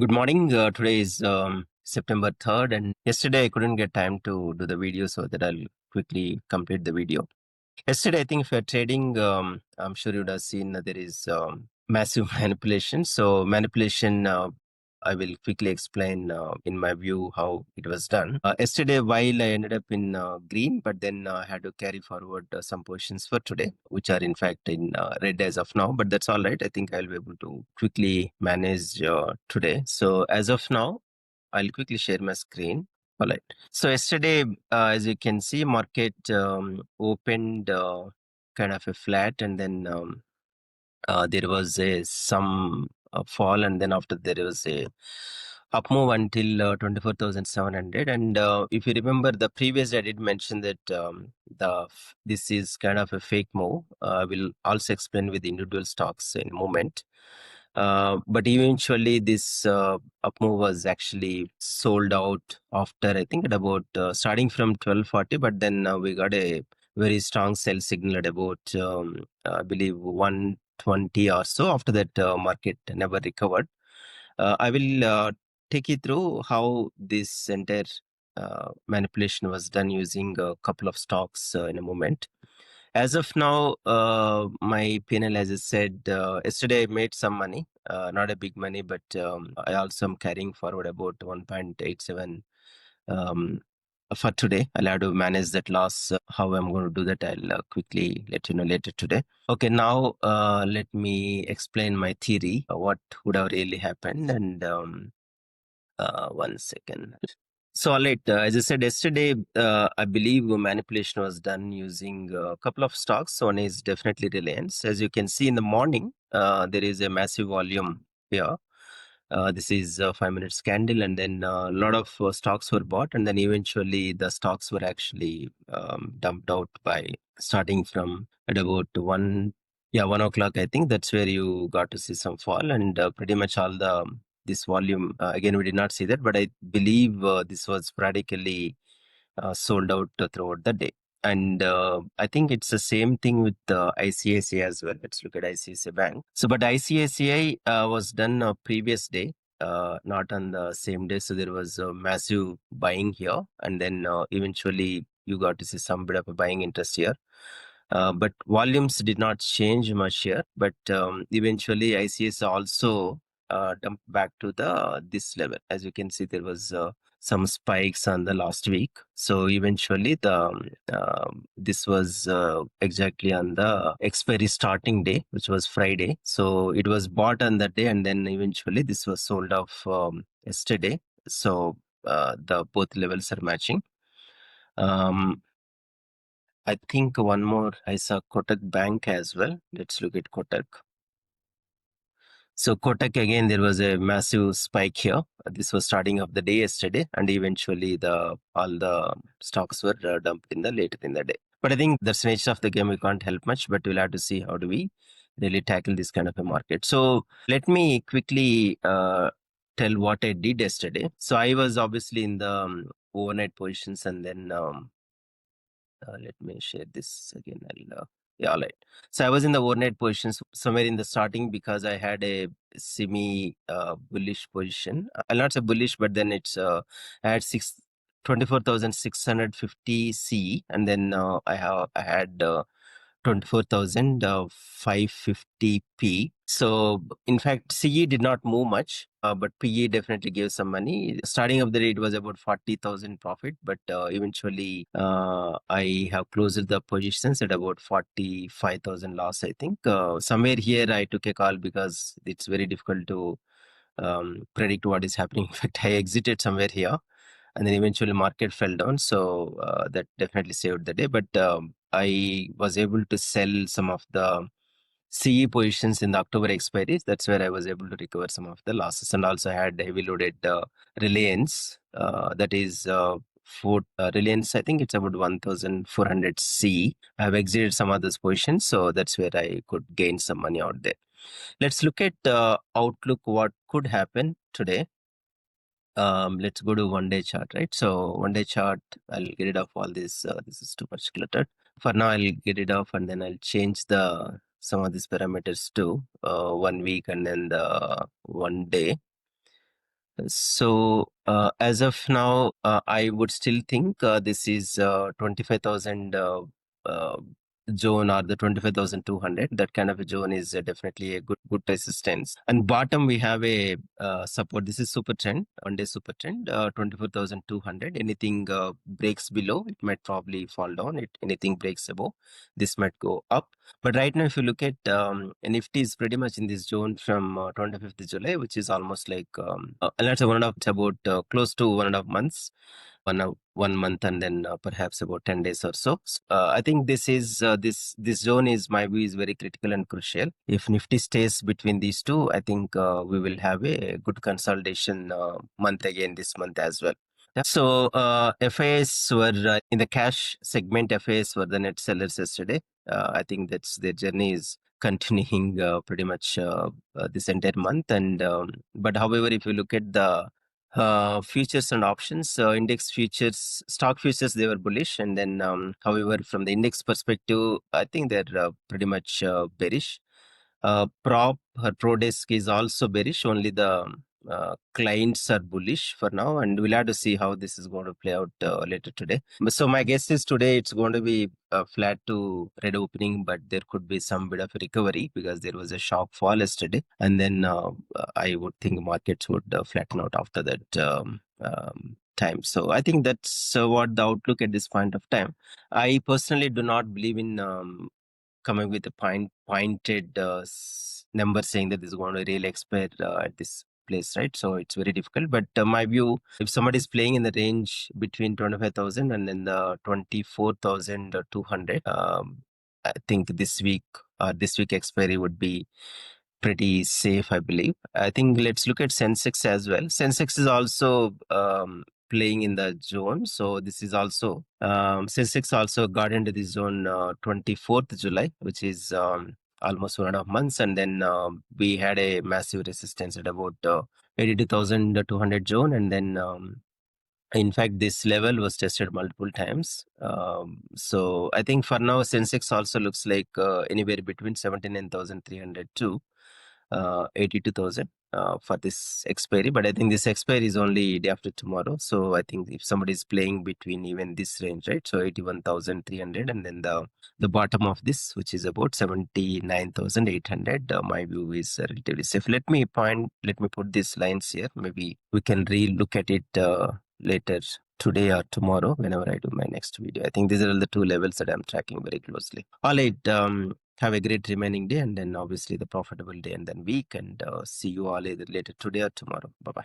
Good morning. Today is September 3rd, and yesterday I couldn't get time to do the video, so that I'll quickly complete the video. Yesterday, I think if you're trading, I'm sure you would have seen that there is massive manipulation. So, manipulation, I will quickly explain in my view how it was done. Yesterday, while I ended up in green, but then I had to carry forward some positions for today, which are in fact in red as of now, but that's all right. I think I'll be able to quickly manage today. So, as of now, I'll quickly share my screen. All right. So yesterday, as you can see, market opened kind of a flat, and then there was a some fall, and then after there was a up move until 24,700. And if you remember, the previous day I did mention that this is kind of a fake move. I will also explain with individual stocks in a moment. But eventually, this up move was actually sold out after, I think, at about starting from 1240, but then we got a very strong sell signal at about, I believe, 120 or so. After that, market never recovered. I will take you through how this entire manipulation was done using a couple of stocks in a moment. As of now, my P&L, as I said, yesterday I made some money, not a big money, but I also am carrying forward about 1.87 for today. I'll have to manage that loss. How I'm going to do that, I'll quickly let you know later today. Okay, now let me explain my theory, what would have really happened, and one second. So, all right, as I said yesterday, I believe manipulation was done using a couple of stocks. One is definitely Reliance. As you can see in the morning, there is a massive volume here. This is a 5 minute candle, and then a lot of stocks were bought, and then eventually the stocks were actually dumped out by starting from at about 1 o'clock. I think that's where you got to see some fall, and pretty much all the this volume. Again, we did not see that, but I believe this was sporadically sold out throughout the day. And I think it's the same thing with ICICI as well. Let's look at ICICI Bank. So, but ICICI was done previous day, not on the same day. So there was a massive buying here, and then eventually you got to see some bit of a buying interest here. But volumes did not change much here. But eventually, ICS also dumped back to this level. As you can see, there was some spikes on the last week. So eventually, this was exactly on the expiry starting day, which was Friday. So it was bought on that day, and then eventually this was sold off yesterday. So the both levels are matching. I think one more, I saw Kotak Bank as well. Let's look at Kotak. So Kotak, again, there was a massive spike here. This was starting of the day yesterday, and eventually all the stocks were dumped in the later in the day. But I think that's the nature of the game. We can't help much, but we'll have to see how do we really tackle this kind of a market. So let me quickly tell what I did yesterday. So I was obviously in the overnight positions, and then let me share this again. Yeah, all right. So I was in the overnight positions somewhere in the starting because I had a semi bullish position. I'll not say bullish, but then I had 24,650 C, and then I had 24,550 P. So, in fact, CE did not move much, but PE definitely gave some money. Starting of the day, it was about 40,000 profit, but eventually I have closed the positions at about 45,000 loss, I think. Somewhere here, I took a call because it's very difficult to predict what is happening. In fact, I exited somewhere here, and then eventually market fell down, so that definitely saved the day. But I was able to sell some of the CE positions in the October expiries. That's where I was able to recover some of the losses, and also had heavy loaded Reliance, that is Reliance, I think it's about 1,400 C. I have exited some of those positions, so that's where I could gain some money out there. Let's look at outlook, what could happen today. Let's go to 1 day chart, right? So 1 day chart, I'll get rid of all this. This is too much cluttered. For now, I'll get it off, and then I'll change some of these parameters to 1 week and then the 1 day. So as of now, I would still think this is 25,000 uh, zone or the 25,200. That kind of a zone is definitely a good resistance. And bottom we have a support. This is super trend, 1 day super trend, 24,200. Anything breaks below, it might probably fall down. Anything breaks above, this might go up. But right now, if you look at Nifty is pretty much in this zone from 25th July, which is almost like let's say 1.5, about close to 1.5 months, 1 month, and then perhaps about 10 days or so. I think this is this zone is my view is very critical and crucial. If Nifty stays between these two, I think we will have a good consolidation month again this month as well. Yeah. So FIs were in the cash segment. FIs were the net sellers yesterday. I think that's their journey is continuing pretty much this entire month. And but however, if you look at the futures and options, index futures, stock futures, they were bullish. And then, however, from the index perspective, I think they're pretty much bearish. Her pro desk is also bearish. Only the clients are bullish for now, and we'll have to see how this is going to play out later today. So my guess is today it's going to be flat to red opening, but there could be some bit of a recovery because there was a sharp fall yesterday, and then I would think markets would flatten out after that time. So I think that's what the outlook at this point of time. I personally do not believe in coming with a pointed number saying that this is going to really expire at this place, right? So it's very difficult. But my view, if somebody is playing in the range between 25,000 and then the 24,200, I think this week expiry would be pretty safe, I believe. I think let's look at Sensex as well. Sensex is also playing in the zone. So this is also, Sensex also got into the zone 24th July, which is almost 1.5 months. And then we had a massive resistance at about 82,200 zone. And then in fact, this level was tested multiple times. So I think for now, Sensex also looks like anywhere between 79,300 to 82,000 for this expiry. But I think this expiry is only day after tomorrow. So I think if somebody is playing between even this range, right? So 81,300 and then the bottom of this, which is about 79,800, my view is relatively safe. Let me put these lines here. Maybe we can re-look at it later today or tomorrow whenever I do my next video. I think these are all the two levels that I'm tracking very closely. All right. Have a great remaining day and then obviously the profitable day and then week, and see you all either later today or tomorrow. Bye-bye.